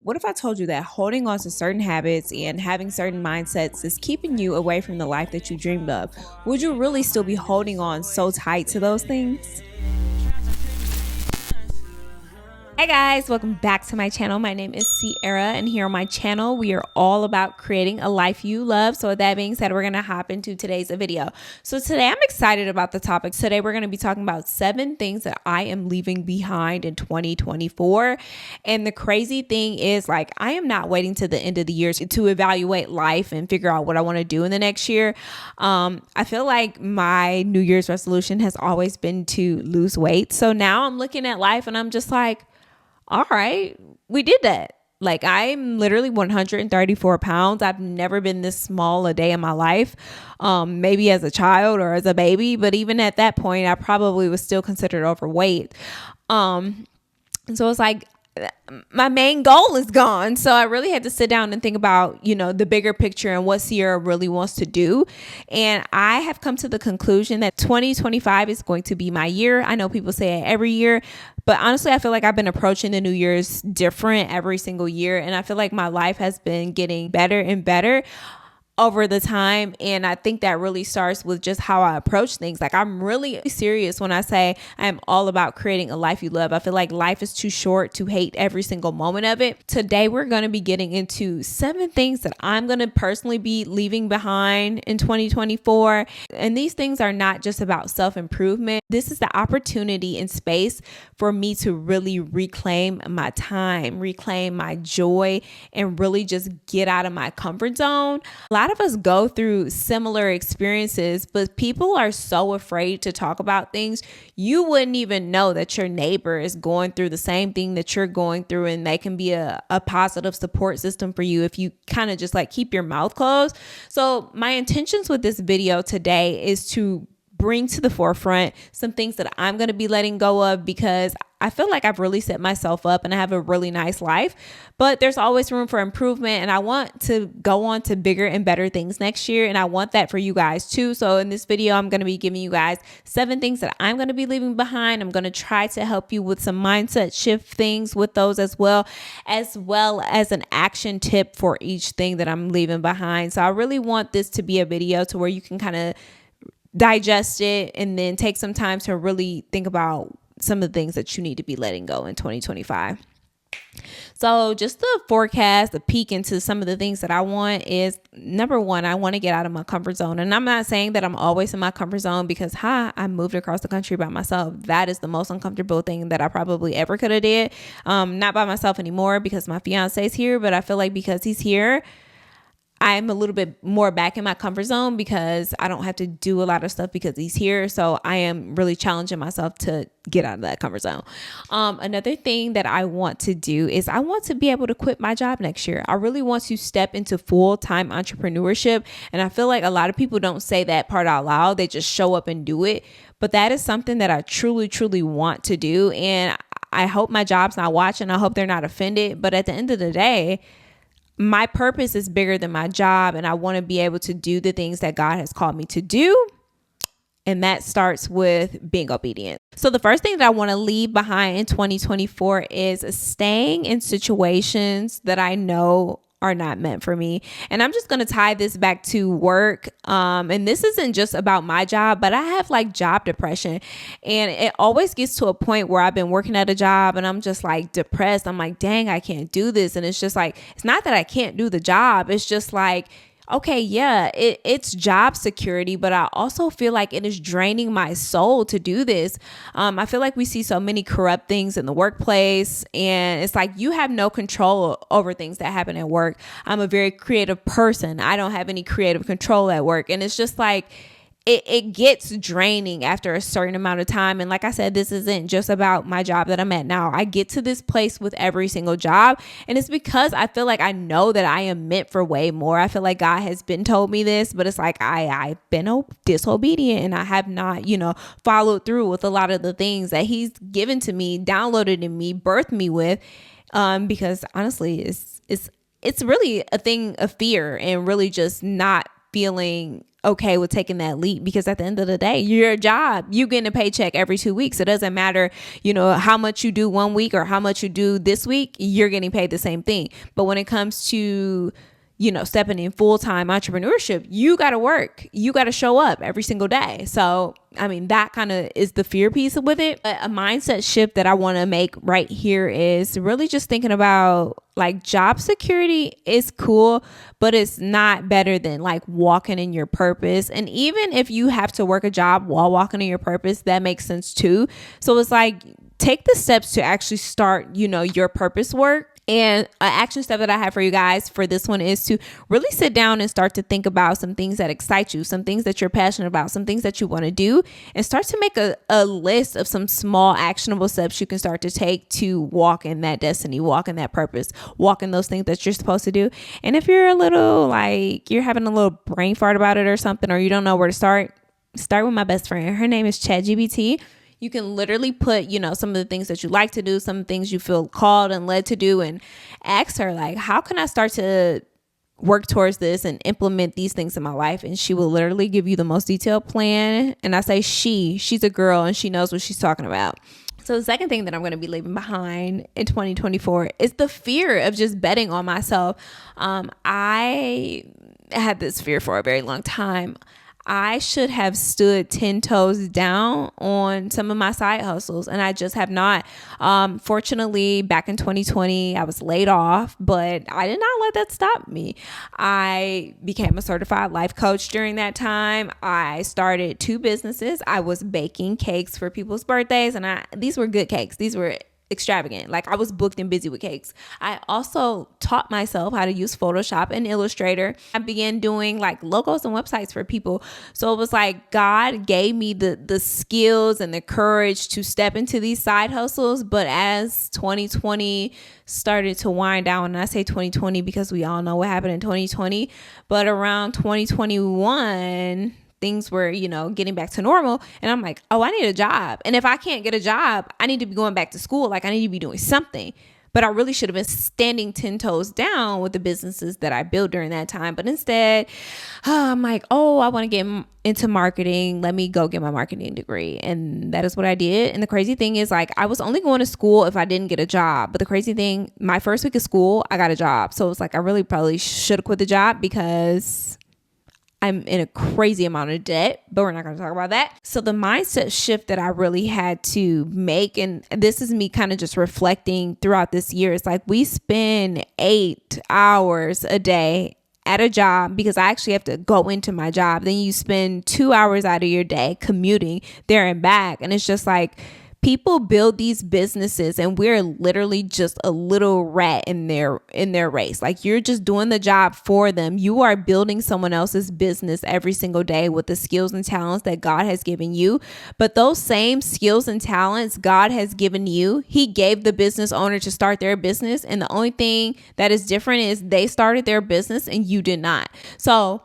What if I told you that holding on to certain habits and having certain mindsets is keeping you away from the life that you dreamed of? Would you really still be holding on so tight to those things? Hey guys, welcome back to my channel. My name is Sierra, and here on my channel, we are all about creating a life you love. So with that being said, we're gonna hop into today's video. So today I'm excited about the topic. Today we're gonna be talking about 7 things that I am leaving behind in 2024. And the crazy thing is, like, I am not waiting to the end of the year to evaluate life and figure out what I want to do in the next year. I feel like my New Year's resolution has always been to lose weight. So now I'm looking at life and I'm just like, all right, we did that. Like, I'm literally 134 pounds. I've never been this small a day in my life, maybe as a child or as a baby. But even at that point, I probably was still considered overweight. So it's like, my main goal is gone. So I really had to sit down and think about, the bigger picture and what Sierra really wants to do. And I have come to the conclusion that 2025 is going to be my year. I know people say it every year, but honestly, I feel like I've been approaching the New Year's different every single year. And I feel like my life has been getting better and better over the time. And I think that really starts with just how I approach things. Like, I'm really serious when I say I'm all about creating a life you love. I feel like life is too short to hate every single moment of it. Today, we're going to be getting into 7 things that I'm going to personally be leaving behind in 2024. And these things are not just about self-improvement. This is the opportunity and space for me to really reclaim my time, reclaim my joy, and really just get out of my comfort zone. A lot of us go through similar experiences, but people are so afraid to talk about things. You wouldn't even know that your neighbor is going through the same thing that you're going through, and they can be a positive support system for you if you kind of just like keep your mouth closed. So my intentions with this video today is to bring to the forefront some things that I'm going to be letting go of, because I feel like I've really set myself up and I have a really nice life, but there's always room for improvement. And I want to go on to bigger and better things next year. And I want that for you guys too. So in this video, I'm going to be giving you guys 7 things that I'm going to be leaving behind. I'm going to try to help you with some mindset shift things with those as well as an action tip for each thing that I'm leaving behind. So I really want this to be a video to where you can kind of digest it and then take some time to really think about some of the things that you need to be letting go in 2025. So just the forecast, the peek into some of the things that I want is, number one, I want to get out of my comfort zone. And I'm not saying that I'm always in my comfort zone, because I moved across the country by myself. That is the most uncomfortable thing that I probably ever could have did. Not by myself anymore because my fiance is here, but I feel like because he's here, I'm a little bit more back in my comfort zone because I don't have to do a lot of stuff because he's here. So I am really challenging myself to get out of that comfort zone. Another thing that I want to do is I want to be able to quit my job next year. I really want to step into full-time entrepreneurship. And I feel like a lot of people don't say that part out loud. They just show up and do it. But that is something that I truly, truly want to do. And I hope my job's not watching. I hope they're not offended. But at the end of the day, my purpose is bigger than my job, and I want to be able to do the things that God has called me to do. And that starts with being obedient. So the first thing that I want to leave behind in 2024 is staying in situations that I know are not meant for me. And I'm just going to tie this back to work. And this isn't just about my job, but I have like job depression. And it always gets to a point where I've been working at a job and I'm just like depressed. I'm like, dang, I can't do this. And it's just like, it's not that I can't do the job. It's just like, okay, yeah, it's job security, but I also feel like it is draining my soul to do this. I feel like we see so many corrupt things in the workplace, and it's like you have no control over things that happen at work. I'm a very creative person. I don't have any creative control at work, and it's just like, it gets draining after a certain amount of time. And like I said, this isn't just about my job that I'm at now. I get to this place with every single job. And it's because I feel like I know that I am meant for way more. I feel like God has been told me this, but it's like I've been disobedient and I have not, followed through with a lot of the things that he's given to me, downloaded in me, birthed me with. Because honestly, it's really a thing of fear and really just not feeling okay with taking that leap, because at the end of the day, your job, you getting a paycheck every 2 weeks. It doesn't matter, how much you do one week or how much you do this week, you're getting paid the same thing. But when it comes to stepping in full-time entrepreneurship, you got to work. You got to show up every single day. So, that kind of is the fear piece with it. But a mindset shift that I want to make right here is really just thinking about like job security is cool, but it's not better than like walking in your purpose. And even if you have to work a job while walking in your purpose, that makes sense too. So it's like, take the steps to actually start, your purpose work. And an action step that I have for you guys for this one is to really sit down and start to think about some things that excite you, some things that you're passionate about, some things that you want to do, and start to make a list of some small actionable steps you can start to take to walk in that destiny, walk in that purpose, walk in those things that you're supposed to do. And if you're you're having a little brain fart about it or something, or you don't know where to start with my best friend. Her name is ChatGPT. You can literally put, some of the things that you like to do, some things you feel called and led to do, and ask her, like, how can I start to work towards this and implement these things in my life? And she will literally give you the most detailed plan. And I say she's a girl and she knows what she's talking about. So the second thing that I'm going to be leaving behind in 2024 is the fear of just betting on myself. I had this fear for a very long time. I should have stood 10 toes down on some of my side hustles, and I just have not. Fortunately, back in 2020, I was laid off, but I did not let that stop me. I became a certified life coach during that time. I started 2 businesses. I was baking cakes for people's birthdays, and these were good cakes. These were extravagant. Like, I was booked and busy with cakes. I also taught myself how to use Photoshop and Illustrator. I began doing like logos and websites for people. So it was like God gave me the skills and the courage to step into these side hustles. But as 2020 started to wind down, and I say 2020 because we all know what happened in 2020, but around 2021, things were, getting back to normal. And I'm like, oh, I need a job. And if I can't get a job, I need to be going back to school. Like, I need to be doing something. But I really should have been standing 10 toes down with the businesses that I built during that time. But instead, I'm like, oh, I want to get into marketing. Let me go get my marketing degree. And that is what I did. And the crazy thing is, like, I was only going to school if I didn't get a job. But the crazy thing, my first week of school, I got a job. So it was like, I really probably should have quit the job because I'm in a crazy amount of debt, but we're not going to talk about that. So the mindset shift that I really had to make, and this is me kind of just reflecting throughout this year, it's like we spend 8 hours a day at a job, because I actually have to go into my job. Then you spend 2 hours out of your day commuting there and back. And it's just like, people build these businesses and we're literally just a little rat in their race. Like, you're just doing the job for them. You are building someone else's business every single day with the skills and talents that God has given you. But those same skills and talents God has given you, He gave the business owner to start their business. And the only thing that is different is they started their business and you did not. So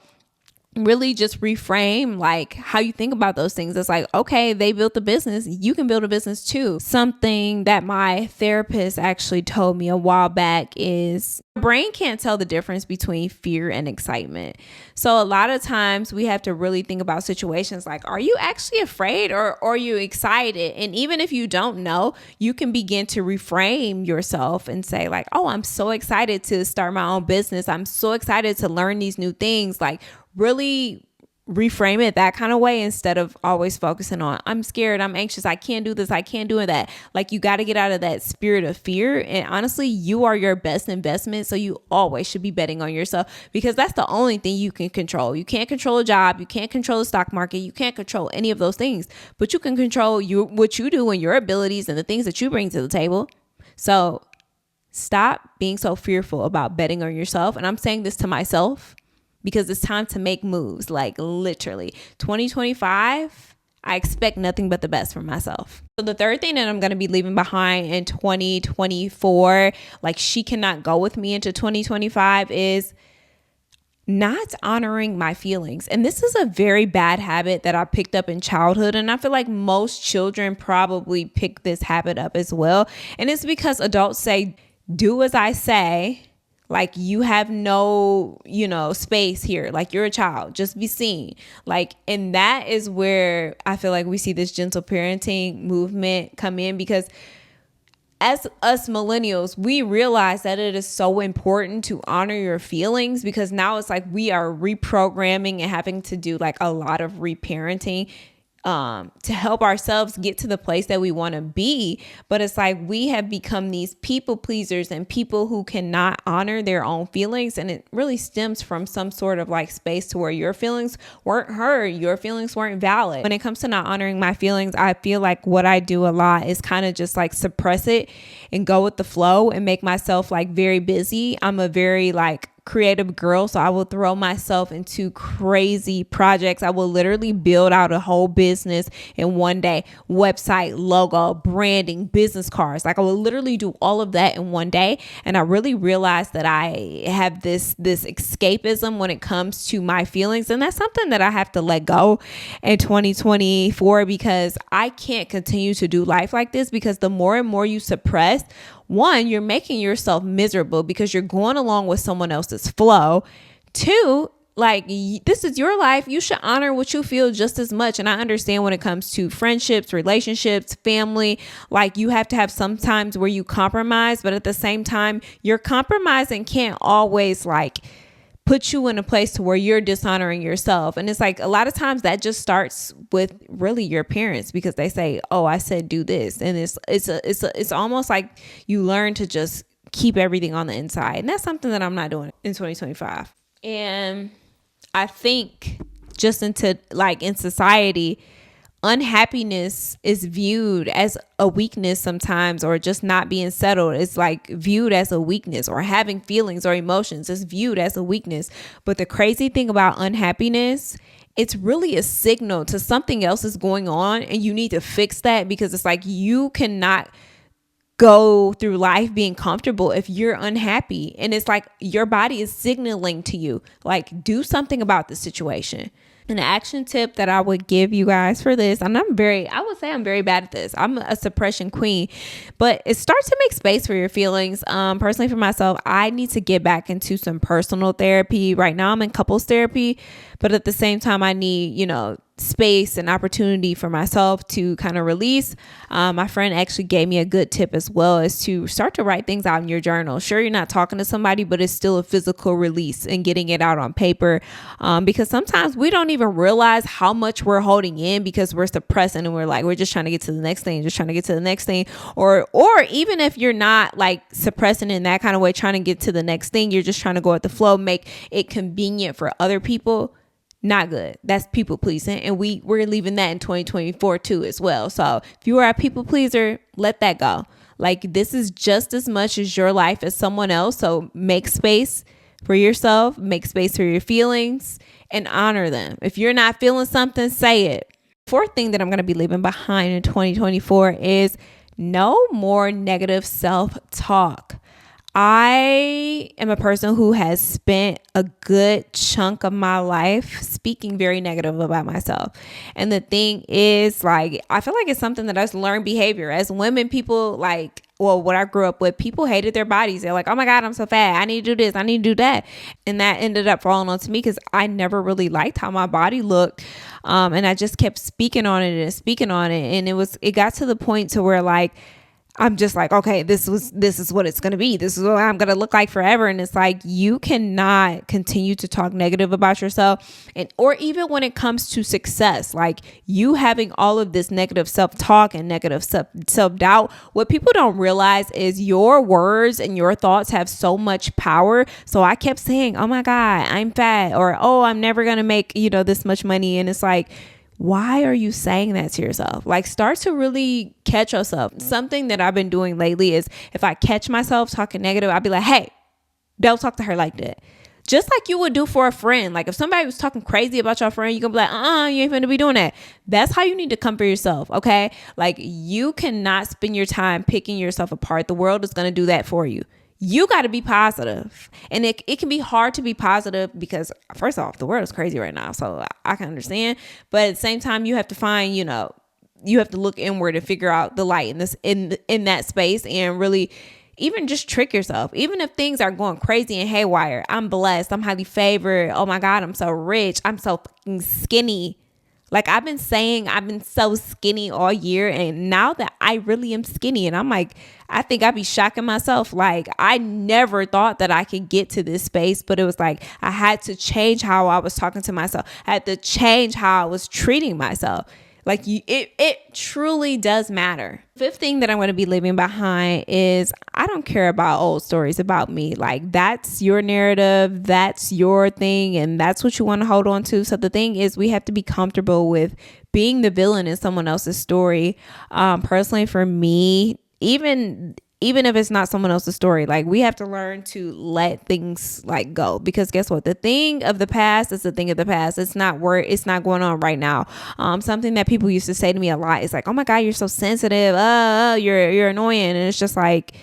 really just reframe like how you think about those things. It's like, okay, they built the business, you can build a business too. Something that my therapist actually told me a while back is the brain can't tell the difference between fear and excitement. So a lot of times we have to really think about situations like, are you actually afraid or are you excited? And even if you don't know, you can begin to reframe yourself and say like, oh, I'm so excited to start my own business. I'm so excited to learn these new things. Like, really reframe it that kind of way instead of always focusing on, I'm scared, I'm anxious, I can't do this, I can't do that. Like, you got to get out of that spirit of fear. And honestly, you are your best investment. So you always should be betting on yourself, because that's the only thing you can control. You can't control a job. You can't control the stock market. You can't control any of those things, but you can control what you do and your abilities and the things that you bring to the table. So stop being so fearful about betting on yourself. And I'm saying this to myself, because it's time to make moves. Like, literally 2025, I expect nothing but the best from myself. So the third thing that I'm going to be leaving behind in 2024, like she cannot go with me into 2025, is not honoring my feelings. And this is a very bad habit that I picked up in childhood. And I feel like most children probably pick this habit up as well. And it's because adults say, do as I say, Like you have no, space here. Like you're a child, just be seen. Like, and that is where I feel like we see this gentle parenting movement come in, because as us millennials, we realize that it is so important to honor your feelings, because now it's like we are reprogramming and having to do like a lot of reparenting to help ourselves get to the place that we want to be. But it's like we have become these people pleasers and people who cannot honor their own feelings. And it really stems from some sort of like space to where your feelings weren't heard, your feelings weren't valid. When it comes to not honoring my feelings, I feel like what I do a lot is kind of just like suppress it and go with the flow and make myself like very busy. I'm a very like creative girl, so I will throw myself into crazy projects. I will literally build out a whole business in one day: website, logo, branding, business cards. Like I will literally do all of that in one day. And I really realized that I have this escapism when it comes to my feelings, and that's something that I have to let go in 2024, because I can't continue to do life like this. Because the more and more you suppress, one, you're making yourself miserable because you're going along with someone else's flow. Two, like this is your life. You should honor what you feel just as much. And I understand when it comes to friendships, relationships, family, like you have to have some times where you compromise, but at the same time, your compromising can't always like put you in a place to where you're dishonoring yourself. And it's like a lot of times that just starts with really your parents, because they say, oh, I said do this. And it's almost like you learn to just keep everything on the inside. And that's something that I'm not doing in 2025. And I think just in society, unhappiness is viewed as a weakness sometimes, or just not being settled is like viewed as a weakness, or having feelings or emotions is viewed as a weakness. But the crazy thing about unhappiness, it's really a signal to something else is going on, and you need to fix that, because it's like you cannot go through life being comfortable if you're unhappy. And it's like your body is signaling to you, like, do something about the situation. An action tip that I would give you guys for this, and I would say I'm very bad at this. I'm a suppression queen, but it starts to make space for your feelings. Personally for myself, I need to get back into some personal therapy. Right now I'm in couples therapy, but at the same time I need, space and opportunity for myself to kind of release. My friend actually gave me a good tip as well, is to start to write things out in your journal. Sure, you're not talking to somebody, but it's still a physical release and getting it out on paper. Because sometimes we don't even realize how much we're holding in because we're suppressing, and we're just trying to get to the next thing, or even if you're not like suppressing in that kind of way, trying to get to the next thing, you're just trying to go with the flow, make it convenient for other people. Not good. That's people pleasing. And we're leaving that in 2024 too as well. So if you are a people pleaser, let that go. Like this is just as much as your life as someone else. So make space for yourself, make space for your feelings, and honor them. If you're not feeling something, say it. Fourth thing that I'm going to be leaving behind in 2024 is no more negative self-talk. I am a person who has spent a good chunk of my life speaking very negative about myself. And the thing is, like, I feel like it's something that us learned behavior. As women, people what I grew up with, people hated their bodies. They're like, oh my God, I'm so fat. I need to do this. I need to do that. And that ended up falling onto me because I never really liked how my body looked. And I just kept speaking on it. And it got to the point to where like, I'm just like, okay, this is what it's going to be. This is what I'm going to look like forever. And it's like, you cannot continue to talk negative about yourself. Or even when it comes to success, like you having all of this negative self-talk and negative self-doubt, what people don't realize is your words and your thoughts have so much power. So I kept saying, oh my God, I'm fat, or, oh, I'm never going to make, this much money. And it's like, why are you saying that to yourself? Like, start to really catch yourself. Something that I've been doing lately is if I catch myself talking negative, I'll be like, hey, don't talk to her like that. Just like you would do for a friend. Like if somebody was talking crazy about your friend, you can be like, you ain't finna be doing that. That's how you need to comfort yourself. Okay. Like you cannot spend your time picking yourself apart. The world is going to do that for you. You got to be positive. And it can be hard to be positive because first off, the world is crazy right now. So I can understand. But at the same time, you have to find, you have to look inward and figure out the light in that space and really even just trick yourself. Even if things are going crazy and haywire, I'm blessed, I'm highly favored, oh my God, I'm so rich, I'm so fucking skinny. Like I've been saying, I've been so skinny all year, and now that I really am skinny, and I'm like, I think I'd be shocking myself. Like I never thought that I could get to this space, but it was like I had to change how I was talking to myself. I had to change how I was treating myself. Like it truly does matter. Fifth thing that I'm going to be leaving behind is I don't care about old stories about me. Like that's your narrative, that's your thing, and that's what you want to hold on to. So the thing is, we have to be comfortable with being the villain in someone else's story. Personally, for me, even if it's not someone else's story, like we have to learn to let things like go, because guess what? The thing of the past is the thing of the past. It's not going on right now. Something that people used to say to me a lot is like, oh my God, you're so sensitive. You're annoying. And it's just like,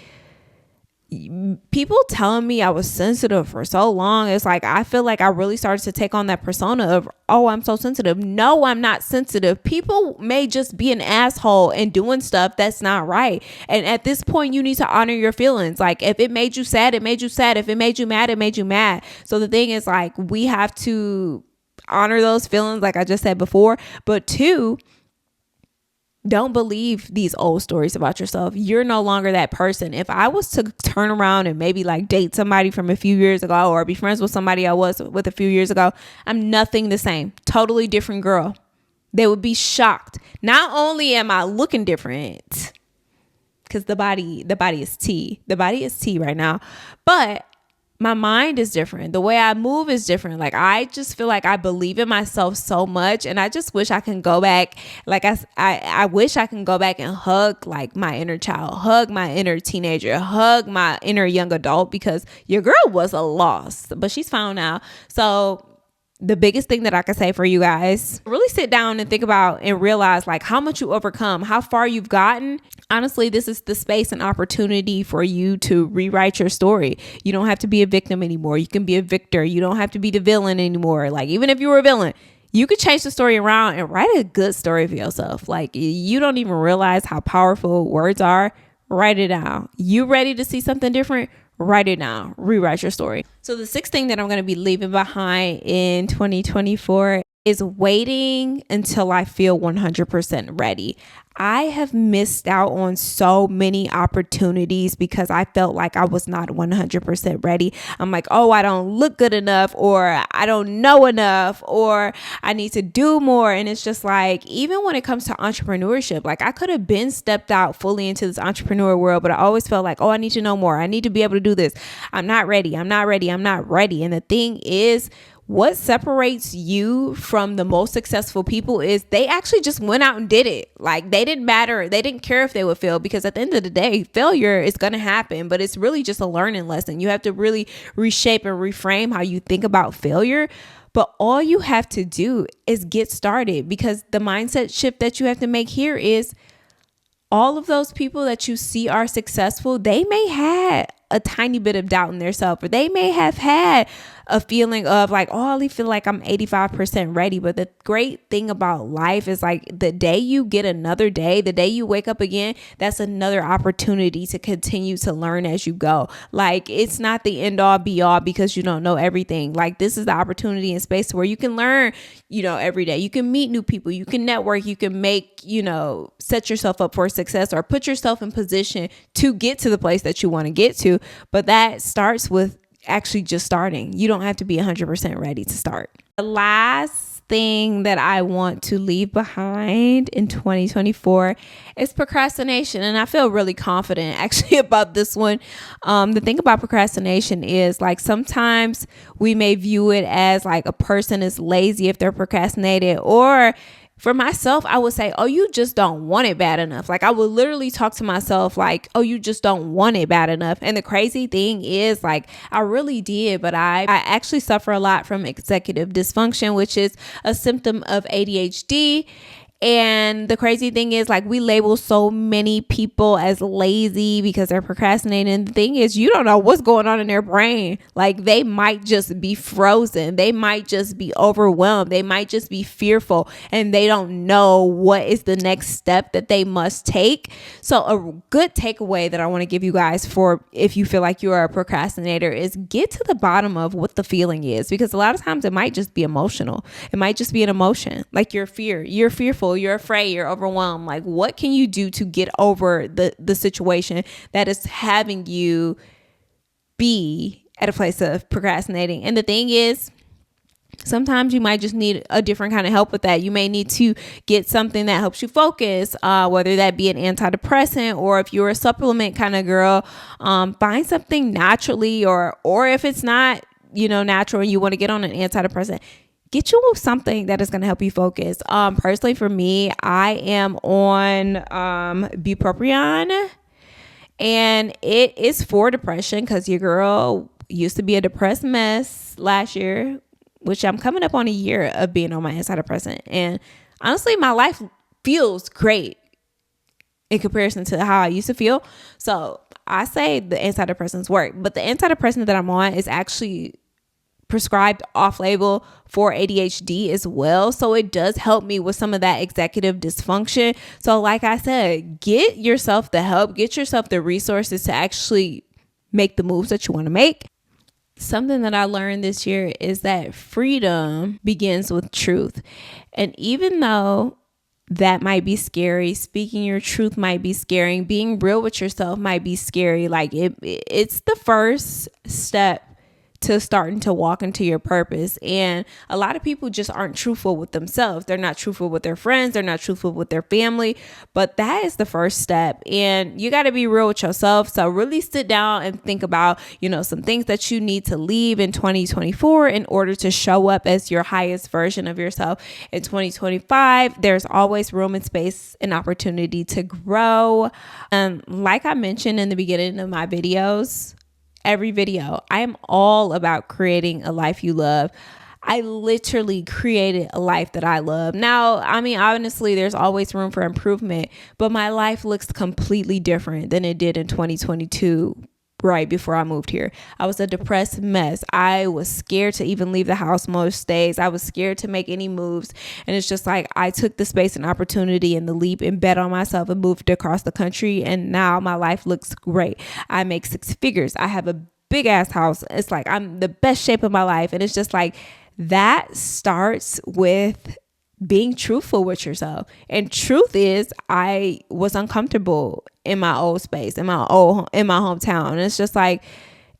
people telling me I was sensitive for so long, it's like I feel like I really started to take on that persona of, oh, I'm so sensitive. No, I'm not sensitive. People may just be an asshole and doing stuff that's not right. And at this point, you need to honor your feelings. Like if it made you sad, it made you sad. If it made you mad, it made you mad. So the thing is, like, we have to honor those feelings, like I just said before. But two, don't believe these old stories about yourself. You're no longer that person. If I was to turn around and maybe like date somebody from a few years ago, or be friends with somebody I was with a few years ago, I'm nothing the same. Totally different girl. They would be shocked. Not only am I looking different, because the body is tea. The body is tea right now, but my mind is different. The way I move is different. Like I just feel like I believe in myself so much, and I just wish I can go back. Like I wish I can go back and hug like my inner child, hug my inner teenager, hug my inner young adult, because your girl was a loss, but she's found now. So the biggest thing that I can say for you guys, really sit down and think about and realize like how much you overcome, how far you've gotten. Honestly, this is the space and opportunity for you to rewrite your story. You don't have to be a victim anymore. You can be a victor. You don't have to be the villain anymore. Like even if you were a villain, you could change the story around and write a good story for yourself. Like you don't even realize how powerful words are. Write it down. You ready to see something different? Write it down. Rewrite your story. So the sixth thing that I'm going to be leaving behind in 2024 is waiting until I feel 100% ready. I have missed out on so many opportunities because I felt like I was not 100% ready. I'm like, oh, I don't look good enough, or I don't know enough, or I need to do more. And it's just like, even when it comes to entrepreneurship, like I could have been stepped out fully into this entrepreneur world, but I always felt like, oh, I need to know more. I need to be able to do this. I'm not ready. I'm not ready. I'm not ready. And the thing is, what separates you from the most successful people is they actually just went out and did it. Like they didn't matter. They didn't care if they would fail, because at the end of the day, failure is going to happen, but it's really just a learning lesson. You have to really reshape and reframe how you think about failure. But all you have to do is get started, because the mindset shift that you have to make here is all of those people that you see are successful, they may have a tiny bit of doubt in their self, or they may have had a feeling of like, oh, I only feel like I'm 85% ready. But the great thing about life is like the day you get another day, the day you wake up again, that's another opportunity to continue to learn as you go. Like it's not the end all be all because you don't know everything. Like this is the opportunity and space where you can learn, every day. You can meet new people, you can network, you can make, set yourself up for success, or put yourself in position to get to the place that you want to get to. But that starts with actually just starting. You don't have to be 100% ready to start. The last thing that I want to leave behind in 2024 is procrastination. And I feel really confident actually about this one. The thing about procrastination is like sometimes we may view it as like a person is lazy if they're procrastinating, or for myself, I would say, oh, you just don't want it bad enough. Like I would literally talk to myself like, oh, you just don't want it bad enough. And the crazy thing is like, I really did, but I actually suffer a lot from executive dysfunction, which is a symptom of ADHD. And the crazy thing is, like, we label so many people as lazy because they're procrastinating. And the thing is, you don't know what's going on in their brain. Like, they might just be frozen. They might just be overwhelmed. They might just be fearful, and they don't know what is the next step that they must take. So a good takeaway that I want to give you guys for if you feel like you're a procrastinator is get to the bottom of what the feeling is, because a lot of times it might just be emotional. It might just be an emotion, like you're fearful, you're afraid, you're overwhelmed. Like, what can you do to get over the situation that is having you be at a place of procrastinating? And the thing is, sometimes you might just need a different kind of help with that. You may need to get something that helps you focus, whether that be an antidepressant, or if you're a supplement kind of girl, find something naturally, or if it's not, natural and you want to get on an antidepressant, get you something that is going to help you focus. Personally for me, I am on bupropion, and it is for depression, because your girl used to be a depressed mess last year, which I'm coming up on a year of being on my antidepressant. And honestly, my life feels great in comparison to how I used to feel. So I say the antidepressants work, but the antidepressant that I'm on is actually prescribed off-label for ADHD as well. So it does help me with some of that executive dysfunction. So like I said, get yourself the help, get yourself the resources to actually make the moves that you want to make. Something that I learned this year is that freedom begins with truth. And even though that might be scary, speaking your truth might be scary, being real with yourself might be scary. Like it's the first step to starting to walk into your purpose. And a lot of people just aren't truthful with themselves. They're not truthful with their friends. They're not truthful with their family. But that is the first step. And you got to be real with yourself. So really sit down and think about, some things that you need to leave in 2024 in order to show up as your highest version of yourself in 2025. There's always room and space and opportunity to grow. Like I mentioned in the beginning of my videos, every video, I am all about creating a life you love. I literally created a life that I love. Now, I mean, honestly, there's always room for improvement, but my life looks completely different than it did in 2022. Right before I moved here, I was a depressed mess. I was scared to even leave the house most days. I was scared to make any moves. And it's just like, I took the space and opportunity and the leap and bet on myself and moved across the country. And now my life looks great. I make 6 figures. I have a big ass house. It's like, I'm the best shape of my life. And it's just like, that starts with being truthful with yourself. And truth is, I was uncomfortable in my old space, in my hometown. And it's just like,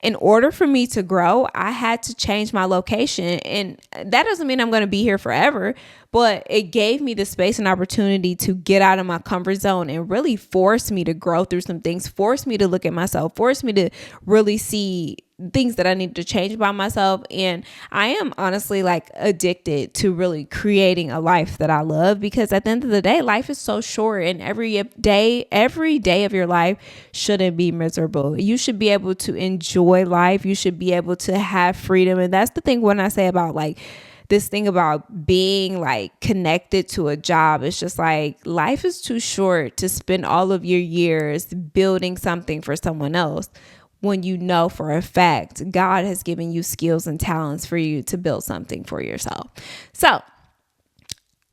in order for me to grow, I had to change my location. And that doesn't mean I'm going to be here forever, but it gave me the space and opportunity to get out of my comfort zone and really force me to grow through some things, force me to look at myself, force me to really see things that I need to change about myself. And I am honestly like addicted to really creating a life that I love, because at the end of the day, life is so short, and every day of your life shouldn't be miserable. You should be able to enjoy life. You should be able to have freedom. And that's the thing when I say about like this thing about being like connected to a job. It's just like, life is too short to spend all of your years building something for someone else, when you know for a fact God has given you skills and talents for you to build something for yourself. So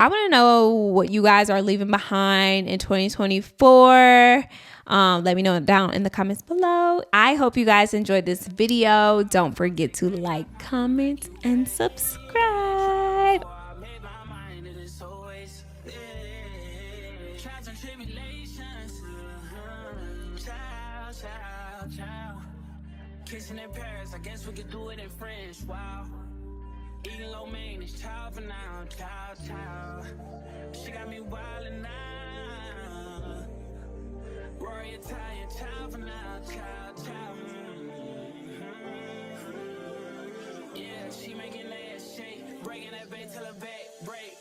I want to know what you guys are leaving behind in 2024. Let me know down in the comments below. I hope you guys enjoyed this video. Don't forget to like, comment, and subscribe. Kissing in Paris, I guess we could do it in French. Wow. Eating low main, it's child for now. Child. She got me wildin' now. Rory Italian, child for now. Child. Yeah, she making that shake. Breaking that bait till her back break.